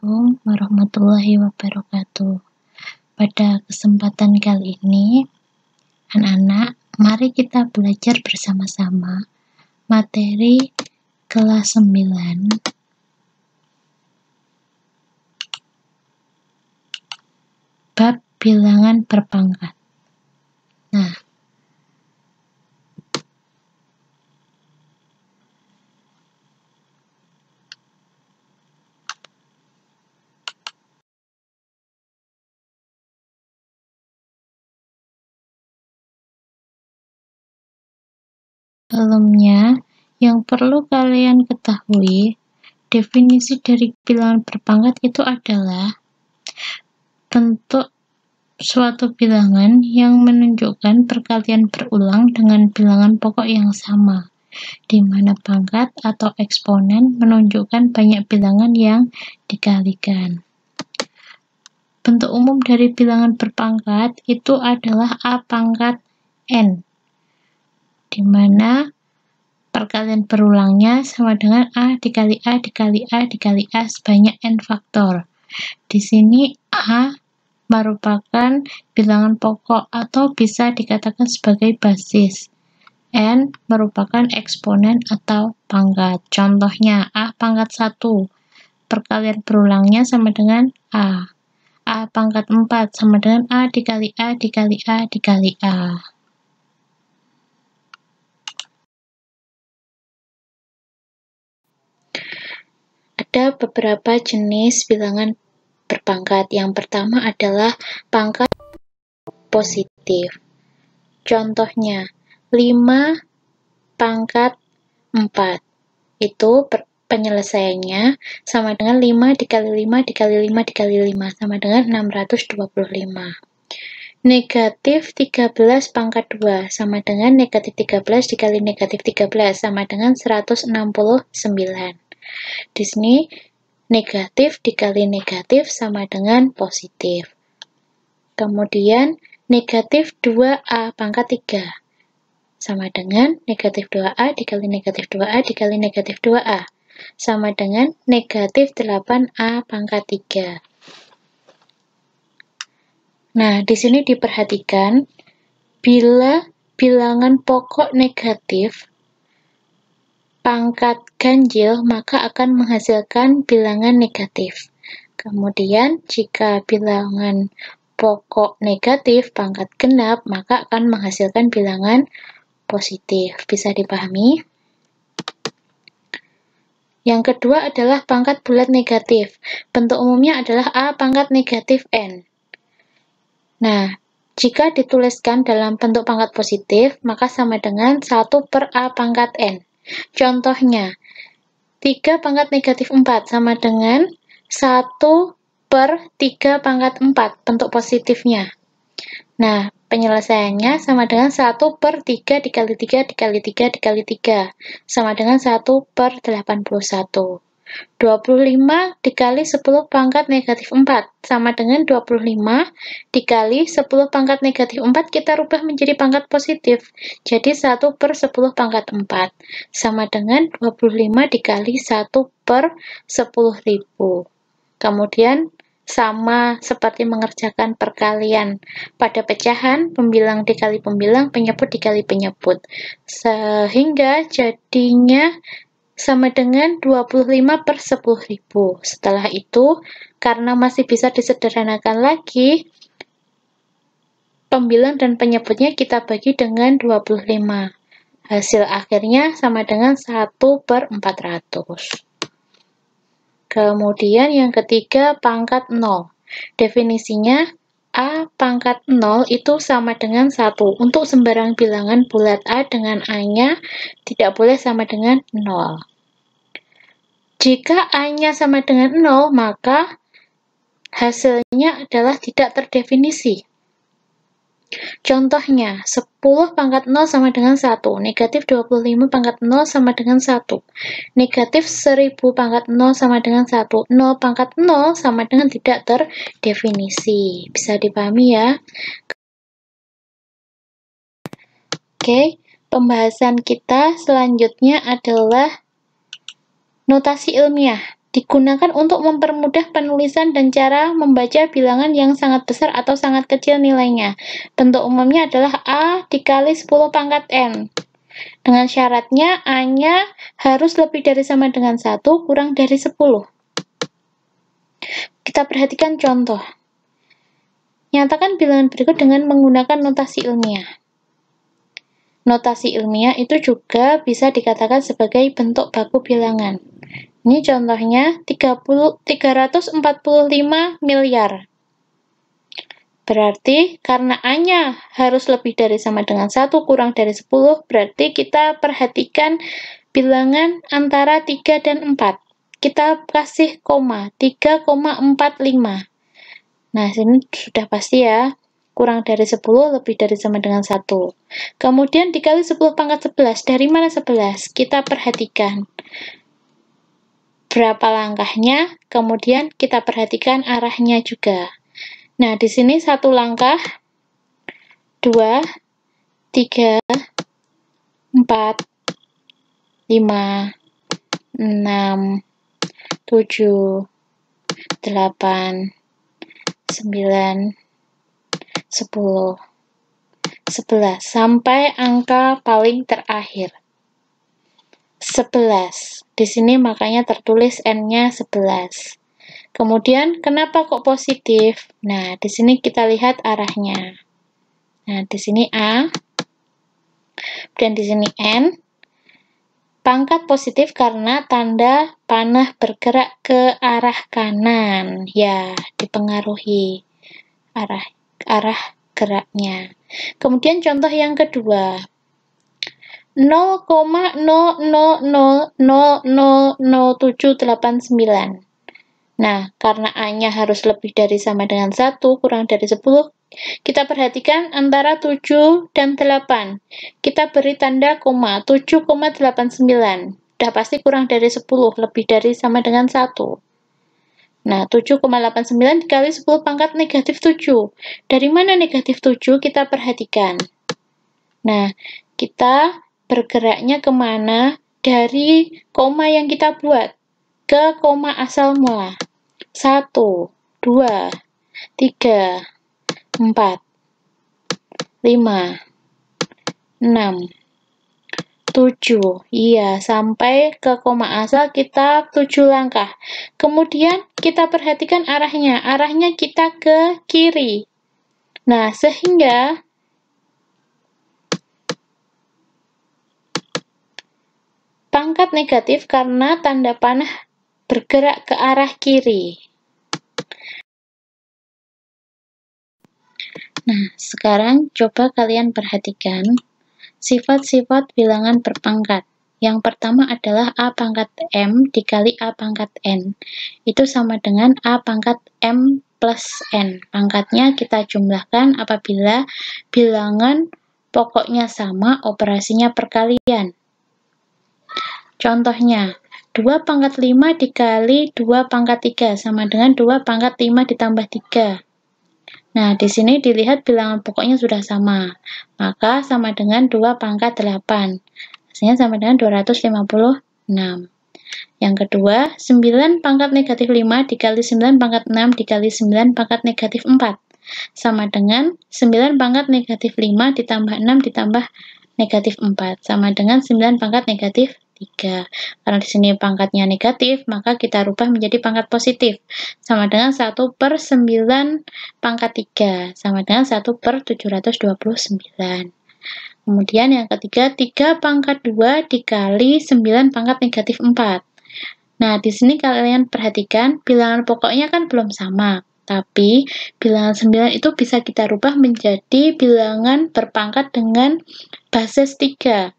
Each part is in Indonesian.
Assalamualaikum warahmatullahi wabarakatuh. Pada kesempatan kali ini, anak-anak, mari kita belajar bersama-sama materi kelas 9 bab bilangan berpangkat. Nah, sebelumnya, yang perlu kalian ketahui, definisi dari bilangan berpangkat itu adalah bentuk suatu bilangan yang menunjukkan perkalian berulang dengan bilangan pokok yang sama, di mana pangkat atau eksponen menunjukkan banyak bilangan yang dikalikan. Bentuk umum dari bilangan berpangkat itu adalah A pangkat N, di mana perkalian berulangnya sama dengan A dikali A dikali A dikali A sebanyak N faktor. Di sini A merupakan bilangan pokok atau bisa dikatakan sebagai basis. N merupakan eksponen atau pangkat. Contohnya A pangkat 1, perkalian berulangnya sama dengan A. A pangkat 4 sama dengan A dikali A dikali A dikali A. Ada beberapa jenis bilangan berpangkat. Yang pertama adalah pangkat positif. Contohnya, 5 pangkat 4. Itu penyelesaiannya sama dengan 5 dikali 5 dikali 5 dikali 5 sama dengan 625. Negatif 13 pangkat 2 sama dengan negatif 13 dikali negatif 13 sama dengan 169. Di sini negatif dikali negatif sama dengan positif. Kemudian negatif 2A pangkat 3 sama dengan negatif 2A dikali negatif 2A dikali negatif 2A sama dengan negatif 8A pangkat 3. Nah, di sini diperhatikan, bila bilangan pokok negatif pangkat ganjil, maka akan menghasilkan bilangan negatif. Kemudian, jika bilangan pokok negatif pangkat genap, maka akan menghasilkan bilangan positif. Bisa dipahami? Yang kedua adalah pangkat bulat negatif. Bentuk umumnya adalah A pangkat negatif N. Nah, jika dituliskan dalam bentuk pangkat positif, maka sama dengan 1 per A pangkat N. Contohnya, 3 pangkat negatif 4 sama dengan 1 per 3 pangkat 4, bentuk positifnya. Nah, penyelesaiannya sama dengan 1 per 3 dikali 3 dikali 3 dikali 3, sama dengan 1 per 81. 25 dikali 10 pangkat negatif 4, sama dengan 25 dikali 10 pangkat negatif 4, kita rubah menjadi pangkat positif. Jadi 1 per 10 pangkat 4, sama dengan 25 dikali 1 per 10.000. Kemudian, sama seperti mengerjakan perkalian pada pecahan, pembilang dikali pembilang, penyebut dikali penyebut. Sehingga jadinya sama dengan 25 per 10.000. Setelah itu, karena masih bisa disederhanakan lagi, pembilang dan penyebutnya kita bagi dengan 25. Hasil akhirnya sama dengan 1 per 400. Kemudian yang ketiga, pangkat 0. Definisinya, A pangkat 0 itu sama dengan 1. Untuk sembarang bilangan bulat A dengan A-nya tidak boleh sama dengan 0. Jika A-nya sama dengan 0, maka hasilnya adalah tidak terdefinisi. Contohnya, 10 pangkat 0 sama dengan 1, negatif 25 pangkat 0 sama dengan 1, negatif 1000 pangkat 0 sama dengan 1, 0 pangkat 0 sama dengan tidak terdefinisi. Bisa dipahami ya? Oke, pembahasan kita selanjutnya adalah notasi ilmiah. digunakan untuk mempermudah penulisan dan cara membaca bilangan yang sangat besar atau sangat kecil nilainya. Bentuk umumnya adalah A dikali 10 pangkat N. Dengan syaratnya A-nya harus lebih dari sama dengan 1 kurang dari 10. Kita perhatikan contoh. Nyatakan bilangan berikut dengan menggunakan notasi ilmiah. Notasi ilmiah itu juga bisa dikatakan sebagai bentuk baku bilangan. Ini contohnya 345 miliar. Berarti karena A-nya harus lebih dari sama dengan 1 kurang dari 10, berarti kita perhatikan bilangan antara 3 dan 4. Kita kasih koma, 3,45. Nah, sini sudah pasti ya. Kurang dari 10, lebih dari sama dengan 1. Kemudian dikali 10 pangkat 11. Dari mana 11? Kita perhatikan berapa langkahnya, kemudian kita perhatikan arahnya juga. Nah, di sini 1 langkah, 2, 3, 4, 5, 6, 7, 8, 9, 10, 11, sampai angka paling terakhir. 11. Di sini makanya tertulis N-nya 11. Kemudian, kenapa kok positif? Nah, di sini kita lihat arahnya. Nah, di sini A, dan di sini N. Pangkat positif karena tanda panah bergerak ke arah kanan. Ya, dipengaruhi arah geraknya. Kemudian contoh yang kedua. 0,00000789. Nah, karena A-nya harus lebih dari sama dengan 1, kurang dari 10, kita perhatikan antara 7 dan 8. Kita beri tanda koma, 7,89. Udah pasti kurang dari 10, lebih dari sama dengan 1. Nah, 7,89 dikali 10 pangkat negatif 7. Dari mana negatif 7? Kita perhatikan. Nah, kita bergeraknya kemana? Dari koma yang kita buat ke koma asal mula. 1, 2, 3, 4, 5, 6, 7. Iya, sampai ke koma asal kita 7 langkah. Kemudian kita perhatikan arahnya. Arahnya kita ke kiri. Nah, sehingga pangkat negatif karena tanda panah bergerak ke arah kiri. Nah, sekarang coba kalian perhatikan sifat-sifat bilangan berpangkat. Yang pertama adalah A pangkat M dikali A pangkat N. Itu sama dengan A pangkat M plus N. Pangkatnya kita jumlahkan apabila bilangan pokoknya sama, operasinya perkalian. Contohnya, 2 pangkat 5 dikali 2 pangkat 3 sama dengan 2 pangkat 5 ditambah 3. Nah, di sini dilihat bilangan pokoknya sudah sama. Maka sama dengan 2 pangkat 8. Hasilnya sama dengan 256. Yang kedua, 9 pangkat negatif 5 dikali 9 pangkat 6 dikali 9 pangkat negatif 4. Sama dengan 9 pangkat negatif 5 ditambah 6 ditambah negatif 4. Sama dengan 9 pangkat negatif 3. Karena di sini pangkatnya negatif, maka kita rubah menjadi pangkat positif. Sama dengan 1 per 9 pangkat 3. Sama dengan 1 per 729. Kemudian yang ketiga, 3 pangkat 2 dikali 9 pangkat negatif 4. Nah, di sini kalian perhatikan, bilangan pokoknya kan belum sama. Tapi, bilangan 9 itu bisa kita rubah menjadi bilangan berpangkat dengan basis 3.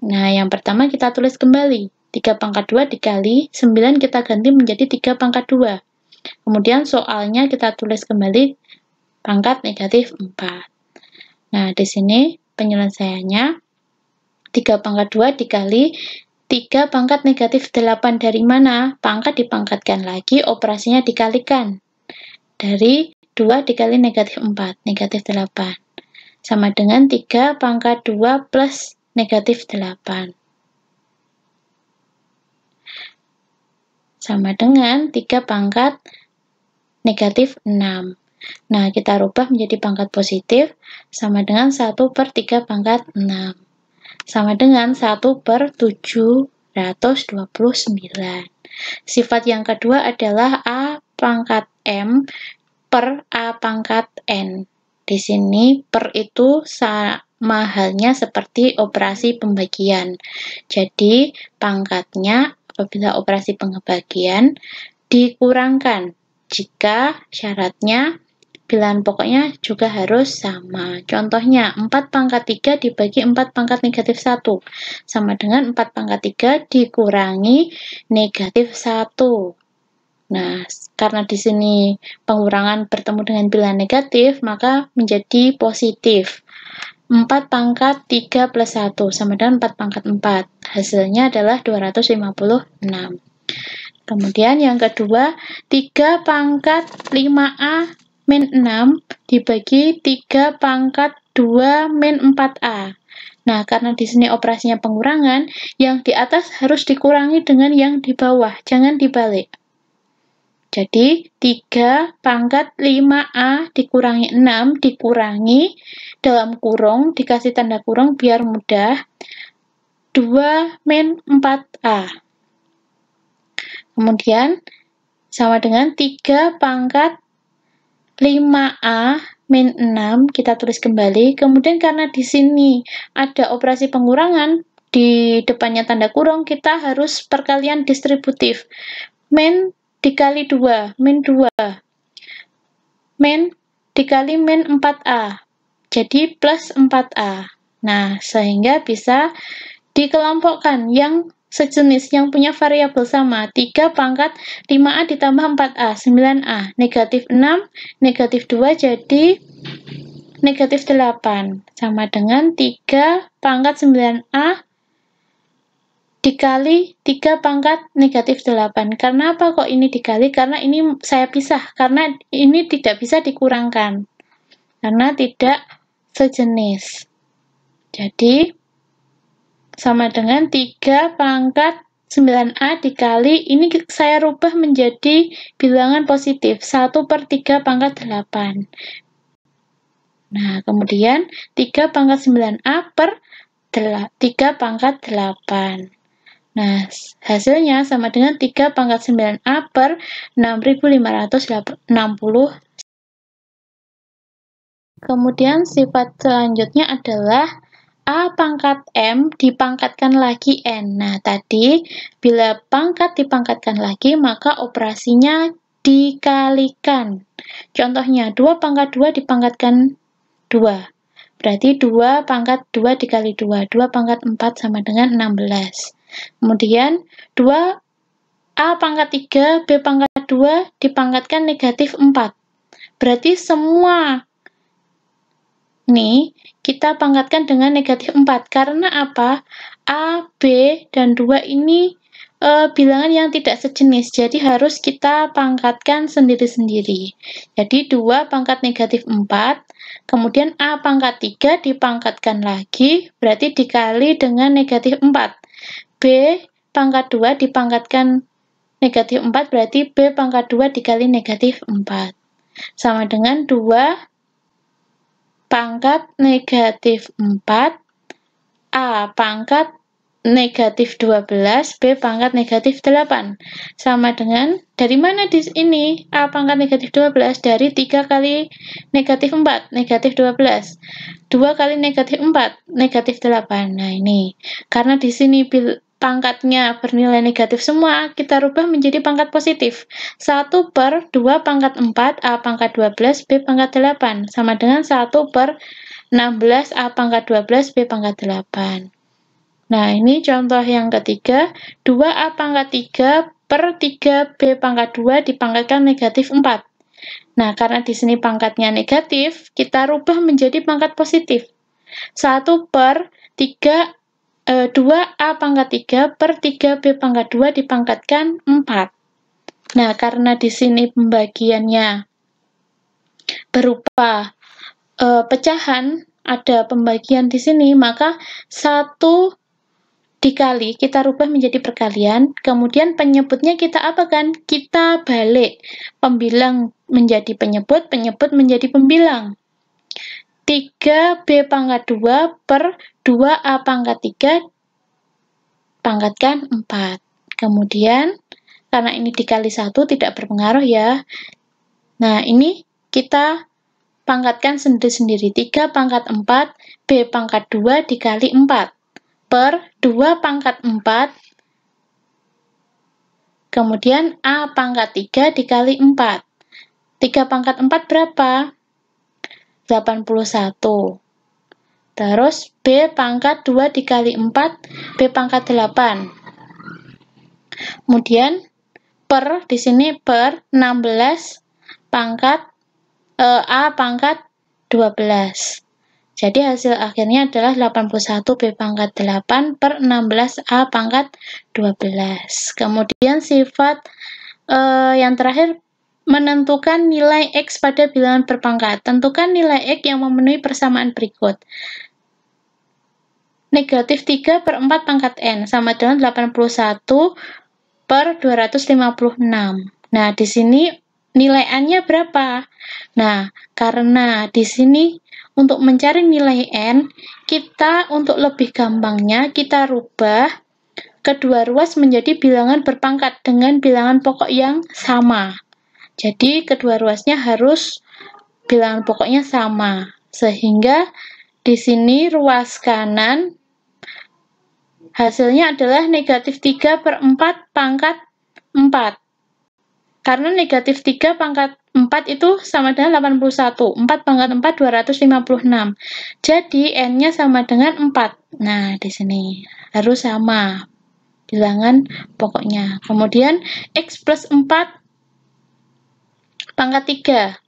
Nah, yang pertama kita tulis kembali. 3 pangkat 2 dikali 9 kita ganti menjadi 3 pangkat 2. Kemudian soalnya kita tulis kembali pangkat negatif 4. Nah, di sini penyelesaiannya 3 pangkat 2 dikali 3 pangkat negatif 8. Dari mana? Pangkat dipangkatkan lagi, operasinya dikalikan. Dari 2 dikali negatif 4, negatif 8. Sama dengan 3 pangkat 2 plus negatif 8. sama dengan 3 pangkat negatif 6. Nah, kita rubah menjadi pangkat positif sama dengan 1 per 3 pangkat 6. Sama dengan 1 per 729. Sifat yang kedua adalah A pangkat M per A pangkat N. Di sini per itu sama halnya seperti operasi pembagian. Jadi, pangkatnya apabila operasi pembagian dikurangkan jika syaratnya bilangan pokoknya juga harus sama. Contohnya, 4 pangkat 3 dibagi 4 pangkat negatif 1 sama dengan 4 pangkat 3 dikurangi negatif 1. Nah, karena di sini pengurangan bertemu dengan bilangan negatif, maka menjadi positif. 4 pangkat 3 plus 1 sama dengan 4 pangkat 4. Hasilnya adalah 256. Kemudian yang kedua, 3 pangkat 5A min 6 dibagi 3 pangkat 2 min 4A. Nah, karena di sini operasinya pengurangan, yang di atas harus dikurangi dengan yang di bawah, jangan dibalik. Jadi, 3 pangkat 5A dikurangi 6 dikurangi dalam kurung, dikasih tanda kurung biar mudah, 2 min 4A. Kemudian, sama dengan 3 pangkat 5A min 6, kita tulis kembali. Kemudian karena di sini ada operasi pengurangan, di depannya tanda kurung, kita harus perkalian distributif. Min dikali 2, min 2. Min dikali min 4A. Jadi plus 4A. Nah, sehingga bisa dikelompokkan yang sejenis yang punya variabel sama. 3 pangkat 5A ditambah 4A, 9A. Negatif 6, negatif 2 jadi negatif 8. Sama dengan 3 pangkat 9A dikali 3 pangkat negatif 8. Karena apa kok ini dikali? Karena ini saya pisah. Karena ini tidak bisa dikurangkan. Karena tidak sejenis. Jadi, sama dengan 3 pangkat 9A dikali, ini saya rubah menjadi bilangan positif, 1 per 3 pangkat 8. Nah, kemudian 3 pangkat 9A per 3 pangkat 8. Nah, hasilnya sama dengan 3 pangkat 9A per 6560. Kemudian sifat selanjutnya adalah A pangkat M dipangkatkan lagi N. Nah, tadi bila pangkat dipangkatkan lagi, maka operasinya dikalikan. Contohnya, 2 pangkat 2 dipangkatkan 2. Berarti 2 pangkat 2 dikali 2. 2 pangkat 4 sama dengan 16. Kemudian, 2 A pangkat 3, B pangkat 2 dipangkatkan negatif 4. Berarti semua ini kita pangkatkan dengan negatif 4. Karena apa? A, B, dan 2 ini bilangan yang tidak sejenis. Jadi harus kita pangkatkan sendiri-sendiri. Jadi 2 pangkat negatif 4. Kemudian A pangkat 3 dipangkatkan lagi. Berarti dikali dengan negatif 4. B pangkat 2 dipangkatkan negatif 4. Berarti B pangkat 2 dikali negatif 4. Sama dengan 2 pangkat negatif 4, A pangkat negatif 12, B pangkat negatif 8. Sama dengan, dari mana di ini? A pangkat negatif 12, dari 3 kali negatif 4, negatif 12. 2 kali negatif 4, negatif 8. Nah, ini. Karena di sini pangkatnya bernilai negatif semua, kita rubah menjadi pangkat positif. 1 per 2 pangkat 4, A pangkat 12, B pangkat 8. Sama dengan 1 per 16, A pangkat 12, B pangkat 8. Nah, ini contoh yang ketiga. 2A pangkat 3 per 3B pangkat 2 dipangkatkan negatif 4. Nah, karena di sini pangkatnya negatif, kita rubah menjadi pangkat positif. 1 per 2A pangkat 3 per 3B pangkat 2 dipangkatkan 4. Nah, karena di sini pembagiannya berupa pecahan, ada pembagian di sini, maka 1 dikali, kita rubah menjadi perkalian, kemudian penyebutnya kita apakan? Kita balik. Pembilang menjadi penyebut, penyebut menjadi pembilang. 3B pangkat 2 per 2A pangkat 3 pangkatkan 4. Kemudian, karena ini dikali 1 tidak berpengaruh ya. Nah, ini kita pangkatkan sendiri-sendiri. 3 pangkat 4, B pangkat 2 dikali 4. Per 2 pangkat 4, kemudian A pangkat 3 dikali 4. 3 pangkat 4 berapa? 81. Terus B pangkat 2 dikali 4, B pangkat 8. Kemudian per, di sini per 16 pangkat A pangkat 12. Jadi hasil akhirnya adalah 81 B pangkat 8 per 16 A pangkat 12. Kemudian sifat yang terakhir, menentukan nilai X pada bilangan berpangkat. Tentukan nilai X yang memenuhi persamaan berikut. Negatif 3 per 4 pangkat N sama dengan 81 per 256. Nah, di sini nilai N-nya berapa? Nah, karena di sini untuk mencari nilai N, kita untuk lebih gampangnya, kita rubah kedua ruas menjadi bilangan berpangkat dengan bilangan pokok yang sama. Jadi, kedua ruasnya harus bilangan pokoknya sama. Sehingga di sini ruas kanan hasilnya adalah negatif 3 per 4 pangkat 4. Karena negatif 3 pangkat 4 itu sama dengan 81. 4 pangkat 4, 256. Jadi, N-nya sama dengan 4. Nah, di sini harus sama bilangan pokoknya. Kemudian, X plus 4 pangkat 3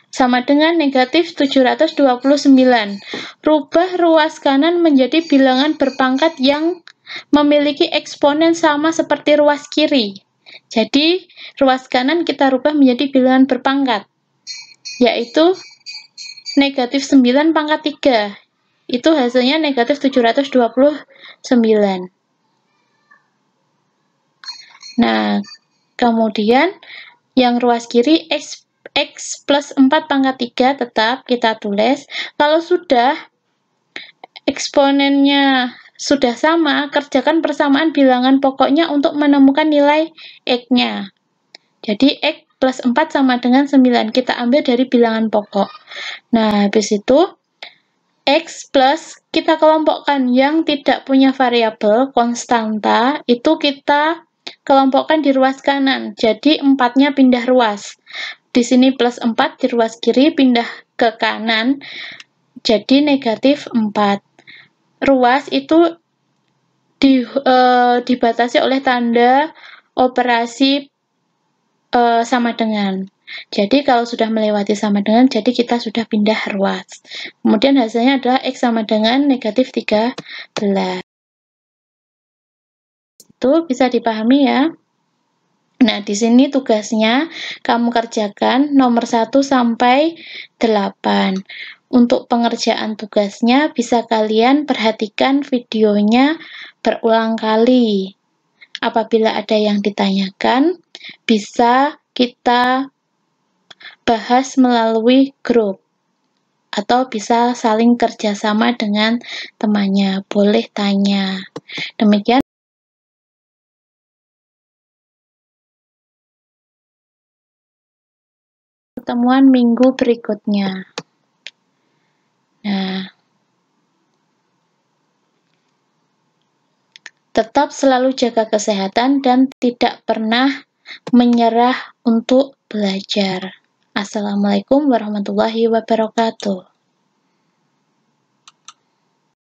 sama dengan negatif 729. Rubah ruas kanan menjadi bilangan berpangkat yang memiliki eksponen sama seperti ruas kiri. Jadi, ruas kanan kita rubah menjadi bilangan berpangkat, yaitu negatif 9 pangkat 3. Itu hasilnya negatif 729. Nah, kemudian yang ruas kiri X plus 4 pangkat 3 tetap kita tulis. Kalau sudah eksponennya sudah sama, kerjakan persamaan bilangan pokoknya untuk menemukan nilai X-nya. Jadi, X plus 4 sama dengan 9. Kita ambil dari bilangan pokok. Nah, habis itu, X plus kita kelompokkan yang tidak punya variabel, konstanta, itu kita kelompokkan di ruas kanan. Jadi, 4-nya pindah ruas. Di sini plus 4, di ruas kiri pindah ke kanan. Jadi, negatif 4. Ruas itu dibatasi oleh tanda operasi sama dengan. Jadi kalau sudah melewati sama dengan, jadi kita sudah pindah ruas. Kemudian hasilnya adalah X sama dengan negatif 13. Itu bisa dipahami ya. Nah, di sini tugasnya kamu kerjakan nomor 1 sampai 8. Untuk pengerjaan tugasnya bisa kalian perhatikan videonya berulang kali. Apabila ada yang ditanyakan, bisa kita bahas melalui grup atau bisa saling kerjasama dengan temannya. Boleh tanya. Demikian pertemuan minggu berikutnya. Nah, tetap selalu jaga kesehatan dan tidak pernah menyerah untuk belajar. Assalamualaikum warahmatullahi wabarakatuh.